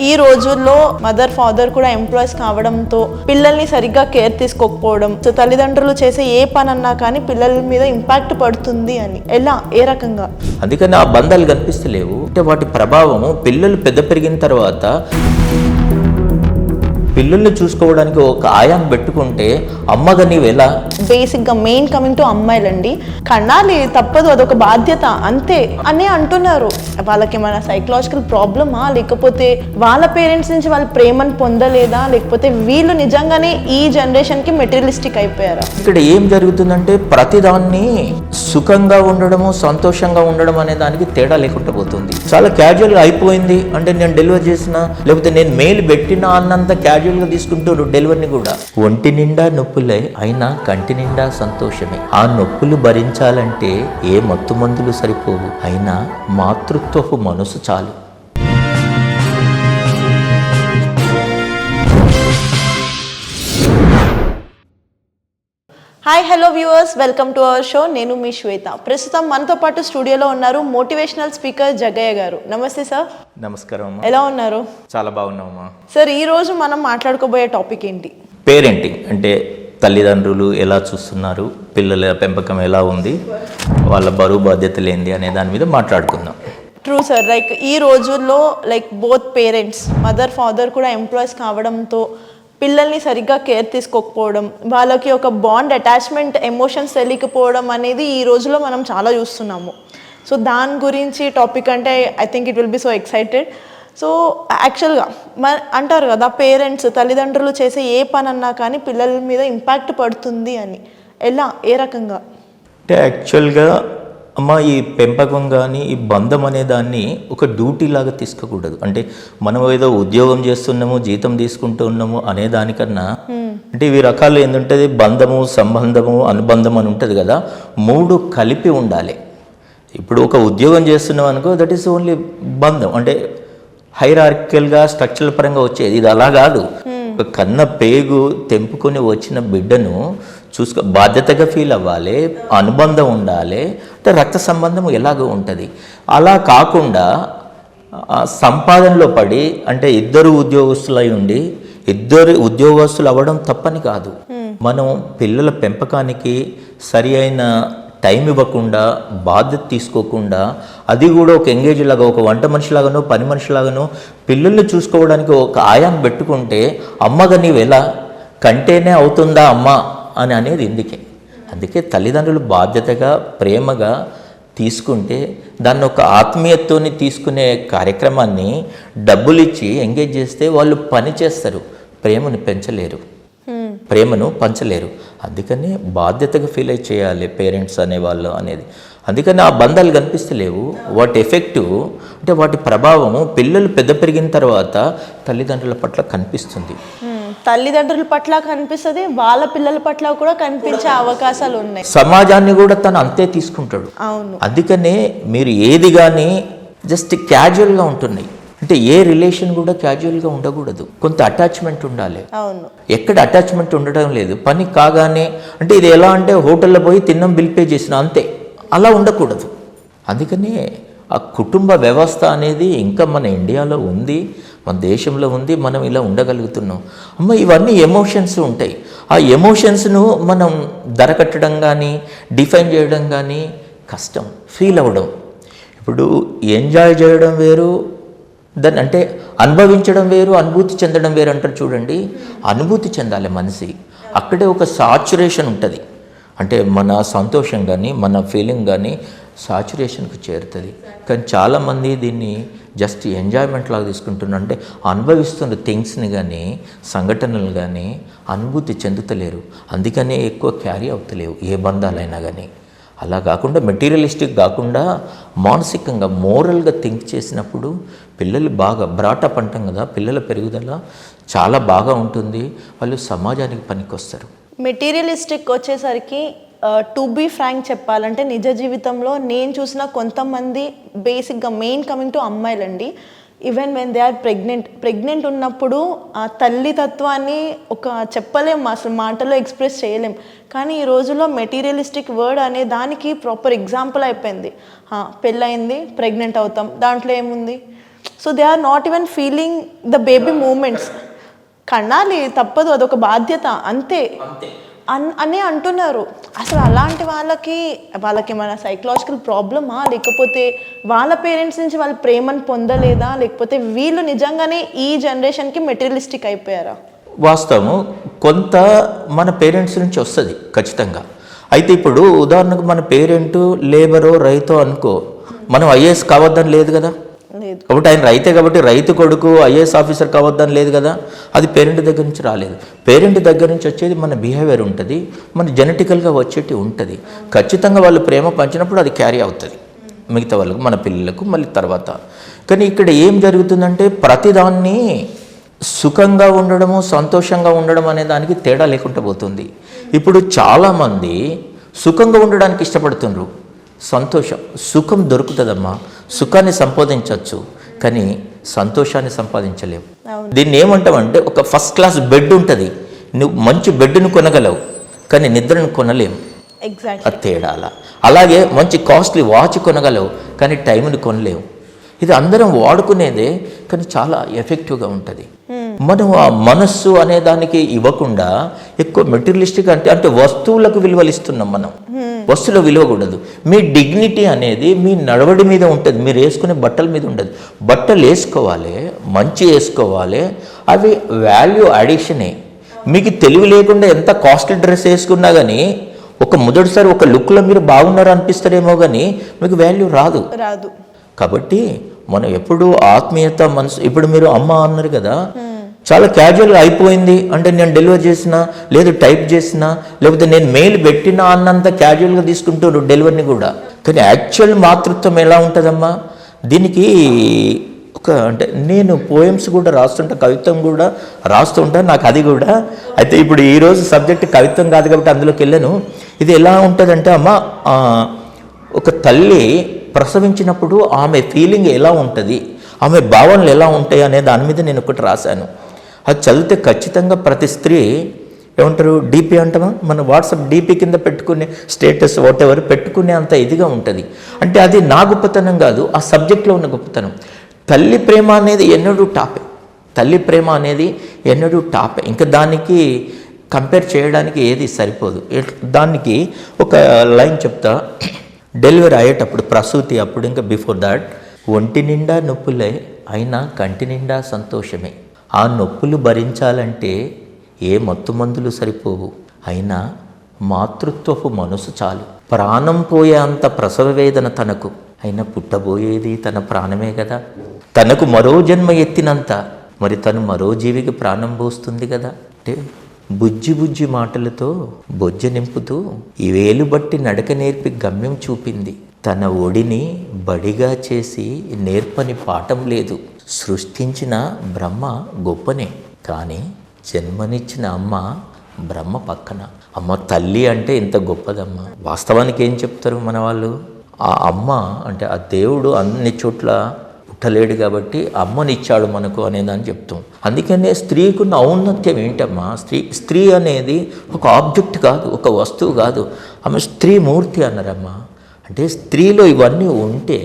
ఈ రోజుల్లో mother father కూడా ఎంప్లాయీస్ కావడంతో పిల్లల్ని సరిగ్గా కేర్ తీసుకోకపోవడం, సో తల్లిదండ్రులు చేసే ఏ పని అన్నా కానీ పిల్లల మీద ఇంపాక్ట్ పడుతుంది అని ఎలా, ఏ రకంగా? అందుకని ఆ బంధాలు కనిపిస్తలేవు. అంటే వాటి ప్రభావము పిల్లలు పెద్ద పెరిగిన తర్వాత పిల్లల్ని చూసుకోవడానికి ఒక ఆయాన్ని పెట్టుకుంటే అమ్మగా నీవు ఎలా? బేసిక్గా మెయిన్ కమింగ్ టు అమ్మాయిలండి, కన్నాలి తప్పదు, అదొక బాధ్యత అంతే అని అంటున్నారు. వాళ్ళకి ఏమైనా సైకలాజికల్ ప్రాబ్లమా, లేకపోతే వాళ్ళ పేరెంట్స్ నుంచి వాళ్ళ ప్రేమను పొందలేదా, లేకపోతే వీళ్ళు నిజంగానే ఈ జనరేషన్కి మెటీరియలిస్టిక్ అయిపోయారా? ఇక్కడ ఏం జరుగుతుందంటే ప్రతిదాన్ని సుఖంగా ఉండడము, సంతోషంగా ఉండడం అనే దానికి తేడా లేకుండా పోతుంది. చాలా క్యాజువల్గా అయిపోయింది. అంటే నేను డెలివరీ చేసిన, లేకపోతే నేను మెయిల్ పెట్టినా అన్నంత క్యాజువల్గా తీసుకుంటారు డెలివరీని కూడా. ఒంటి నిండా నొప్పులే అయినా కంటి నిండా సంతోషమే. ఆ నొప్పులు భరించాలంటే ఏ మత్తు మందులు సరిపోవు, అయినా మాతృత్వపు మనసు చాలు. Hi, hello viewers, welcome to our show. నేను మీ శ్వేత. ప్రస్తుతం మనతో పాటు స్టూడియోలో ఉన్నారు మోటివేషనల్ స్పీకర్ జగ్గయ్య గారు. నమస్తే సార్. నమస్కారం. ఎలా ఉన్నారు? చాలా బాగున్నామమ్మా. సార్, ఈ రోజు మనం మాట్లాడుకోబోయే టాపిక్ ఏంటి? పేరెంటింగ్. అంటే తల్లిదండ్రులు ఎలా చూస్తున్నారు, పిల్లల పెంపకం ఎలా ఉంది, వాళ్ళ బరువు బాధ్యతలు ఏంది అనే దాని మీద మాట్లాడుకుందాం. True sir. లైక్ ఈ రోజుల్లో బోత్ పేరెంట్స్, మదర్ ఫాదర్ కూడా ఎంప్లాయీస్ కావడంతో పిల్లల్ని సరిగ్గా కేర్ తీసుకోకపోవడం, వాళ్ళకి ఒక బాండ్, అటాచ్మెంట్, ఎమోషన్స్ తెలియకపోవడం అనేది ఈ రోజులో మనం చాలా చూస్తున్నాము. సో దాని గురించి టాపిక్ అంటే I think it will be so excited. So యాక్చువల్గా అంటారు కదా, పేరెంట్స్, తల్లిదండ్రులు చేసే ఏ పని అన్నా కానీ పిల్లల మీద ఇంపాక్ట్ పడుతుంది అని ఎలా, ఏ రకంగా? అంటే యాక్చువల్గా అమ్మ, ఈ పెంపకం కానీ ఈ బంధం అనే దాన్ని ఒక డ్యూటీ లాగా తీసుకోకూడదు. అంటే మనం ఏదో ఉద్యోగం చేస్తున్నాము, జీతం తీసుకుంటూ ఉన్నాము అనే దానికన్నా, అంటే ఇవి రకాలు ఏంటంటే బంధము, సంబంధము, అనుబంధం అని ఉంటుంది కదా, మూడు కలిపి ఉండాలి. ఇప్పుడు ఒక ఉద్యోగం చేస్తున్నాం అనుకో, దట్ ఈస్ ఓన్లీ బంధం. అంటే హైరార్కికల్గా స్ట్రక్చరల్ పరంగా వచ్చేది. ఇది అలా కాదు. ఒక కన్న పేగు తెంపుకొని వచ్చిన బిడ్డను చూసుకో, బాధ్యతగా ఫీల్ అవ్వాలి, అనుబంధం ఉండాలి. అంటే రక్త సంబంధం ఎలాగో ఉంటుంది. అలా కాకుండా సంపాదనలో పడి, అంటే ఇద్దరు ఉద్యోగస్తులై ఉండి ఇద్దరు ఉద్యోగస్తులు అవ్వడం తప్పని కాదు. మనం పిల్లల పెంపకానికి సరి అయిన టైం ఇవ్వకుండా, బాధ్యత తీసుకోకుండా, అది కూడా ఒక ఎంగేజ్ లాగా, ఒక వంట మనిషిలాగానో పని మనిషిలాగానో పిల్లల్ని చూసుకోవడానికి ఒక ఆయాన్ని పెట్టుకుంటే అమ్మగా నీవు ఎలా? కంటేనే అవుతుందా అమ్మ అని అనేది అందుకే తల్లిదండ్రులు బాధ్యతగా, ప్రేమగా తీసుకుంటే దాన్ని ఒక ఆత్మీయతతోని తీసుకునే కార్యక్రమాన్ని డబ్బులు ఇచ్చి ఎంగేజ్ చేస్తే వాళ్ళు పని చేస్తారు, ప్రేమను పెంచలేరు, ప్రేమను పంచలేరు. అందుకని బాధ్యతగా ఫీల్ అయి చేయాలి పేరెంట్స్ అనేవాళ్ళు అనేది. అందుకని ఆ బంధాలు కనిపిస్తలేవు. వాటి ఎఫెక్టు, అంటే వాటి ప్రభావము పిల్లలు పెద్ద పెరిగిన తర్వాత తల్లిదండ్రుల పట్ల కనిపిస్తుంది. తల్లిదండ్రుల పట్ల కనిపిస్తుంది, వాళ్ళ పిల్లల పట్ల కూడా కనిపించే అవకాశాలు ఉన్నాయి. సమాజాన్ని కూడా తను అంతే తీసుకుంటాడు. అవును. అందుకనే మీరు ఏది కానీ జస్ట్ క్యాజువల్గా ఉంటున్నాయి. అంటే ఏ రిలేషన్ కూడా క్యాజువల్గా ఉండకూడదు, కొంత అటాచ్మెంట్ ఉండాలి. అవును. ఎక్కడ అటాచ్మెంట్ ఉండడం లేదు. పని కాగానే, అంటే ఇది ఎలా అంటే హోటల్లో పోయి తిన్నాం, బిల్ పే చేసిన అంతే, అలా ఉండకూడదు. అందుకని ఆ కుటుంబ వ్యవస్థ అనేది ఇంకా మన ఇండియాలో ఉంది, మన దేశంలో ఉంది. మనం ఇలా ఉండగలుగుతున్నాం. అమ్మ, ఇవన్నీ ఎమోషన్స్ ఉంటాయి. ఆ ఎమోషన్స్ను మనం ధరకట్టడం కానీ, డిఫైన్ చేయడం కానీ కష్టం. ఫీల్ అవ్వడం, ఇప్పుడు ఎంజాయ్ చేయడం వేరు, దాన్ని అంటే అనుభవించడం వేరు, అనుభూతి చెందడం వేరు అంటారు చూడండి. అనుభూతి చెందాలి మనిషి. అక్కడే ఒక సాచురేషన్ ఉంటుంది. అంటే మన సంతోషం కానీ, మన ఫీలింగ్ కానీ సాచురేషన్కి చేరుతుంది. కానీ చాలామంది దీన్ని జస్ట్ ఎంజాయ్మెంట్ లాగా తీసుకుంటున్నారు. అంటే అనుభవిస్తున్న థింగ్స్ని కానీ, సంఘటనలు కానీ అనుభూతి చెందుతలేరు. అందుకనే ఎక్కువ క్యారీ అవుతలేవు ఏ బంధాలైనా కానీ. అలా కాకుండా మెటీరియలిస్టిక్ కాకుండా మానసికంగా, మోరల్గా థింక్ చేసినప్పుడు పిల్లలు బాగా బ్రాటప్ అంటాం కదా, పిల్లల పెరుగుదల చాలా బాగా ఉంటుంది. వాళ్ళు సమాజానికి పనికొస్తారు. మెటీరియలిస్టిక్ వచ్చేసరికి టు బీ ఫ్రాంక్ చెప్పాలంటే నిజ జీవితంలో నేను చూసిన కొంతమంది బేసిక్గా మెయిన్ కమింగ్ టు అమ్మాయిలండి, even when they are pregnant ఉన్నప్పుడు ఆ తల్లి తత్వాన్ని ఒక చెప్పలేం, అసలు మాటలో ఎక్స్ప్రెస్ చేయలేం. కానీ ఈ రోజుల్లో మెటీరియలిస్టిక్ వర్డ్ అనే దానికి ప్రాపర్ ఎగ్జాంపుల్ అయిపోయింది. పెళ్ళయింది, ప్రెగ్నెంట్ అవుతాం, దాంట్లో ఏముంది, so they are not even feeling the baby moments. కన్నాలి, తప్పదు, అదొక బాధ్యత అంతే అనే అంటున్నారు. అసలు అలాంటి వాళ్ళకి మన సైకలాజికల్ ప్రాబ్లమా, లేకపోతే వాళ్ళ పేరెంట్స్ నుంచి వాళ్ళ ప్రేమను పొందలేదా, లేకపోతే వీళ్ళు నిజంగానే ఈ జనరేషన్కి మెటీరియలిస్టిక్ అయిపోయారా? వాస్తవము కొంత మన పేరెంట్స్ నుంచి వస్తుంది ఖచ్చితంగా. అయితే ఇప్పుడు ఉదాహరణకు మన పేరెంటు లేబరో రైతో అనుకో, మనం ఐఏఎస్ కావద్దని లేదు కదా. కాబట్టి ఆయన రైతే కాబట్టి రైతు కొడుకు ఐఏఎస్ ఆఫీసర్ కావద్దని లేదు కదా. అది పేరెంట్ దగ్గర నుంచి రాలేదు. పేరెంట్ దగ్గర నుంచి వచ్చేది మన బిహేవియర్ ఉంటుంది, మన జెనెటికల్గా వచ్చేటి ఉంటుంది. ఖచ్చితంగా వాళ్ళు ప్రేమ పంచినప్పుడు అది క్యారీ అవుతుంది మిగతా వాళ్ళకు, మన పిల్లలకు మళ్ళీ తర్వాత. కానీ ఇక్కడ ఏం జరుగుతుందంటే ప్రతిదాన్ని సుఖంగా ఉండడము, సంతోషంగా ఉండడం అనే దానికి తేడా లేకుండా పోతుంది. ఇప్పుడు చాలామంది సుఖంగా ఉండడానికి ఇష్టపడుతున్నారు. సుఖం దొరుకుతుందమ్మా, సుఖాన్ని సంపాదించవచ్చు, కానీ సంతోషాన్ని సంపాదించలేవు. దీన్ని ఏమంటామంటే ఒక ఫస్ట్ క్లాస్ బెడ్ ఉంటుంది, నువ్వు మంచి బెడ్ను కొనగలవు కానీ నిద్రను కొనలేము. అది తేడా. అలాగే మంచి కాస్ట్లీ వాచ్ కొనగలవు కానీ టైంని కొనలేవు. ఇది అందరం వాడుకునేదే కానీ చాలా ఎఫెక్టివ్గా ఉంటుంది. మనం ఆ మనస్సు అనే దానికి ఇవ్వకుండా ఎక్కువ మెటీరియలిస్టిక్ అంటే వస్తువులకు విలువలు ఇస్తున్నాం మనం. వస్తువుల విలువ కూడదు. మీ డిగ్నిటీ అనేది మీ నడవడి మీద ఉంటుంది, మీరు వేసుకునే బట్టల మీద ఉండదు. బట్టలు వేసుకోవాలి, మంచి వేసుకోవాలి, అవి వాల్యూ అడిషనే. మీకు తెలివి లేకుండా ఎంత కాస్ట్లీ డ్రెస్ వేసుకున్నా కానీ మొదటిసారి ఒక లుక్లో మీరు బాగున్నారు అనిపిస్తారేమో కానీ మీకు వాల్యూ రాదు. కాబట్టి మనం ఎప్పుడు ఆత్మీయత మనసు. ఇప్పుడు మీరు అమ్మ అన్నారు కదా, చాలా క్యాజువల్గా అయిపోయింది అంటే నేను డెలివరీ చేసినా, లేదు టైప్ చేసినా, లేకపోతే నేను మెయిల్ పెట్టినా అన్నంత క్యాజువల్గా తీసుకుంటారు డెలివరీని కూడా. కానీ యాక్చువల్ మాతృత్వం ఎలా ఉంటుందమ్మా? దీనికి అంటే నేను పోయమ్స్ కూడా రాస్తుంటా, కవిత్వం కూడా రాస్తుంటా, నాకు అది కూడా. అయితే ఇప్పుడు ఈరోజు సబ్జెక్ట్ కవిత్వం కాదు కాబట్టి అందులోకి వెళ్ళాను. ఇది ఎలా ఉంటుందంటే అమ్మ, ఒక తల్లి ప్రసవించినప్పుడు ఆమె ఫీలింగ్ ఎలా ఉంటుంది, ఆమె భావనలు ఎలా ఉంటాయి అనే దాని మీద నేను ఒకటి రాశాను. అది చదివితే ఖచ్చితంగా ప్రతి స్త్రీ ఏమంటారు, డీపీ అంటామా, మన వాట్సాప్ డీపీ కింద పెట్టుకునే స్టేటస్ వాటెవర్ పెట్టుకునే అంత ఇదిగా ఉంటుంది. అంటే అది నా గొప్పతనం కాదు, ఆ సబ్జెక్ట్లో ఉన్న గొప్పతనం. తల్లి ప్రేమ అనేది ఎన్నడూ టాపే, తల్లి ప్రేమ అనేది ఎన్నడూ టాపే. ఇంకా దానికి కంపేర్ చేయడానికి ఏది సరిపోదు. దానికి ఒక లైన్ చెప్తా. డెలివరీ అయ్యేటప్పుడు, ప్రసూతి అప్పుడు, ఇంకా బిఫోర్ దాట్, ఒంటి నిండా నొప్పులే అయినా కంటి నిండా సంతోషమే. ఆ నొప్పులు భరించాలంటే ఏ మత్తు మందులు సరిపోవు, అయినా మాతృత్వపు మనసు చాలు. ప్రాణం పోయే అంత ప్రసవ వేదన తనకు, అయినా పుట్టబోయేది తన ప్రాణమే కదా. తనకు మరో జన్మ ఎత్తినంత మరి తను మరో జీవికి ప్రాణం పోస్తుంది కదా. అంటే బుజ్జి బుజ్జి మాటలతో బొజ్జ నింపుతూ ఈ వేలు బట్టి నడక నేర్పి గమ్యం చూపింది. తన ఒడిని బడిగా చేసి నేర్పని పాఠం లేదు. సృష్టించిన బ్రహ్మ గొప్పనే, కానీ జన్మనిచ్చిన అమ్మ బ్రహ్మ పక్కన. అమ్మ తల్లి అంటే ఇంత గొప్పదమ్మ. వాస్తవానికి ఏం చెప్తారు మన వాళ్ళు, ఆ అమ్మ అంటే ఆ దేవుడు అన్ని చోట్ల పుట్టలేడు కాబట్టి అమ్మనిచ్చాడు మనకు అనేదాన్ని చెప్తాం. అందుకనే స్త్రీకున్న ఔన్నత్యం ఏంటమ్మా? స్త్రీ అనేది ఒక ఆబ్జెక్ట్ కాదు, ఒక వస్తువు కాదు. ఆమె స్త్రీమూర్తి అన్నారమ్మా. అంటే స్త్రీలో ఇవన్నీ ఉంటే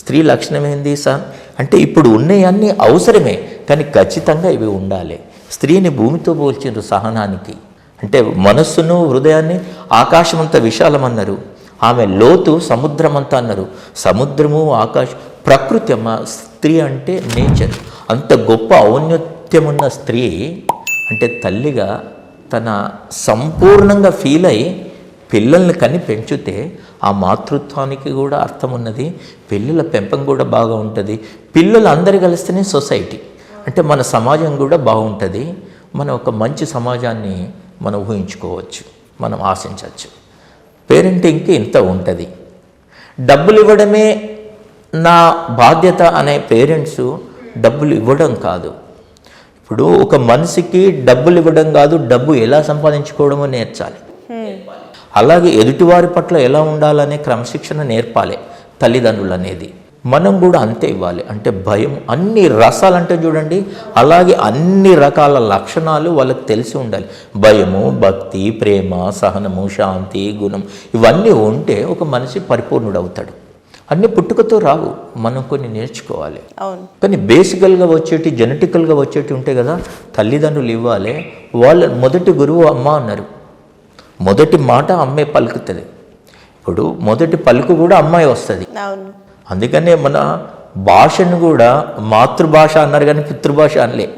స్త్రీ లక్షణం ఏంది సార్ అంటే ఇప్పుడు ఉన్నవన్నీ అవసరమే, కానీ ఖచ్చితంగా ఇవి ఉండాలి. స్త్రీని భూమితో పోల్చిండ్రు సహనానికి. అంటే మనస్సును హృదయాన్ని ఆకాశమంత విశాలమన్నారు, ఆమె లోతు సముద్రమంతా అన్నారు. సముద్రము ఆకాశం ప్రకృతి అమ్మ. స్త్రీ అంటే నేచర్. అంత గొప్ప ఔన్నత్యమున్న స్త్రీ అంటే తల్లిగా తన సంపూర్ణంగా ఫీల్ అయి పిల్లల్ని కని పెంచితే ఆ మాతృత్వానికి కూడా అర్థం ఉన్నది. పిల్లల పెంపకం కూడా బాగా ఉంటుంది. పిల్లలు అందరు కలిస్తేనే సొసైటీ అంటే మన సమాజం కూడా బాగుంటుంది. మనం ఒక మంచి సమాజాన్ని మనం ఊహించుకోవచ్చు, మనం ఆశించవచ్చు. పేరెంటింగ్కి ఇంత ఉంటుంది. డబ్బులు ఇవ్వడమే నా బాధ్యత అనే పేరెంట్స్ డబ్బులు ఇవ్వడం కాదు. ఇప్పుడు ఒక మనిషికి డబ్బులు ఇవ్వడం కాదు, డబ్బు ఎలా సంపాదించుకోవడమో నేర్చాలి. అలాగే ఎదుటివారి పట్ల ఎలా ఉండాలనే క్రమశిక్షణ నేర్పాలి తల్లిదండ్రులు అనేది. మనం కూడా అంతే ఇవ్వాలి. అంటే భయం, అన్ని రసాలు అంటే చూడండి, అలాగే అన్ని రకాల లక్షణాలు వాళ్ళకి తెలిసి ఉండాలి. భయము, భక్తి, ప్రేమ, సహనము, శాంతి, గుణం ఇవన్నీ ఉంటే ఒక మనిషి పరిపూర్ణుడు అవుతాడు. అన్నీ పుట్టుకతో రావు, మనం కొన్ని నేర్చుకోవాలి. అవును. కానీ బేసికల్గా వచ్చేటి, జెనెటికల్గా వచ్చేటి ఉంటాయి కదా, తల్లిదండ్రులు ఇవ్వాలి. వాళ్ళ మొదటి గురువు అమ్మ అన్నారు. మొదటి మాట అమ్మే పలుకుతుంది. ఇప్పుడు మొదటి పలుకు కూడా అమ్మాయి వస్తుంది. అవును. అందుకనే మన భాషను కూడా మాతృభాష అన్నారు కానీ పితృభాష అనలే,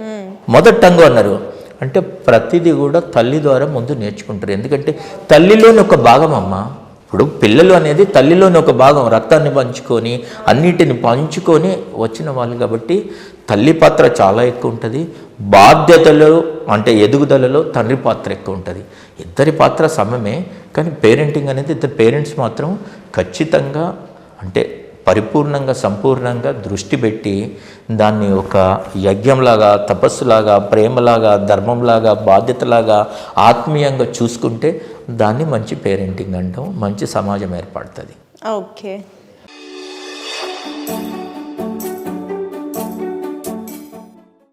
మొదటి టంగు అన్నారు. అంటే ప్రతిదీ కూడా తల్లి ద్వారా ముందు నేర్చుకుంటారు. ఎందుకంటే తల్లిలోని ఒక భాగం అమ్మ. ఇప్పుడు పిల్లలు అనేది తల్లిలోని ఒక భాగం, రక్తాన్ని పంచుకొని అన్నిటిని పంచుకొని వచ్చిన వాళ్ళు కాబట్టి తల్లి పాత్ర చాలా ఎక్కువ ఉంటుంది. బాధ్యతలు అంటే ఎదుగుదలలో తండ్రి పాత్ర ఎక్కువ ఉంటుంది. ఇద్దరి పాత్ర సమమే. కానీ పేరెంటింగ్ అనేది ఇద్దరు పేరెంట్స్ మాత్రం ఖచ్చితంగా అంటే పరిపూర్ణంగా సంపూర్ణంగా దృష్టి పెట్టి దాన్ని ఒక యజ్ఞంలాగా, తపస్సులాగా, ప్రేమలాగా, ధర్మంలాగా, బాధ్యతలాగా, ఆత్మీయంగా చూసుకుంటే దాన్ని మంచి పేరెంటింగ్ అంటాం. మంచి సమాజం ఏర్పడుతుంది. ఓకే.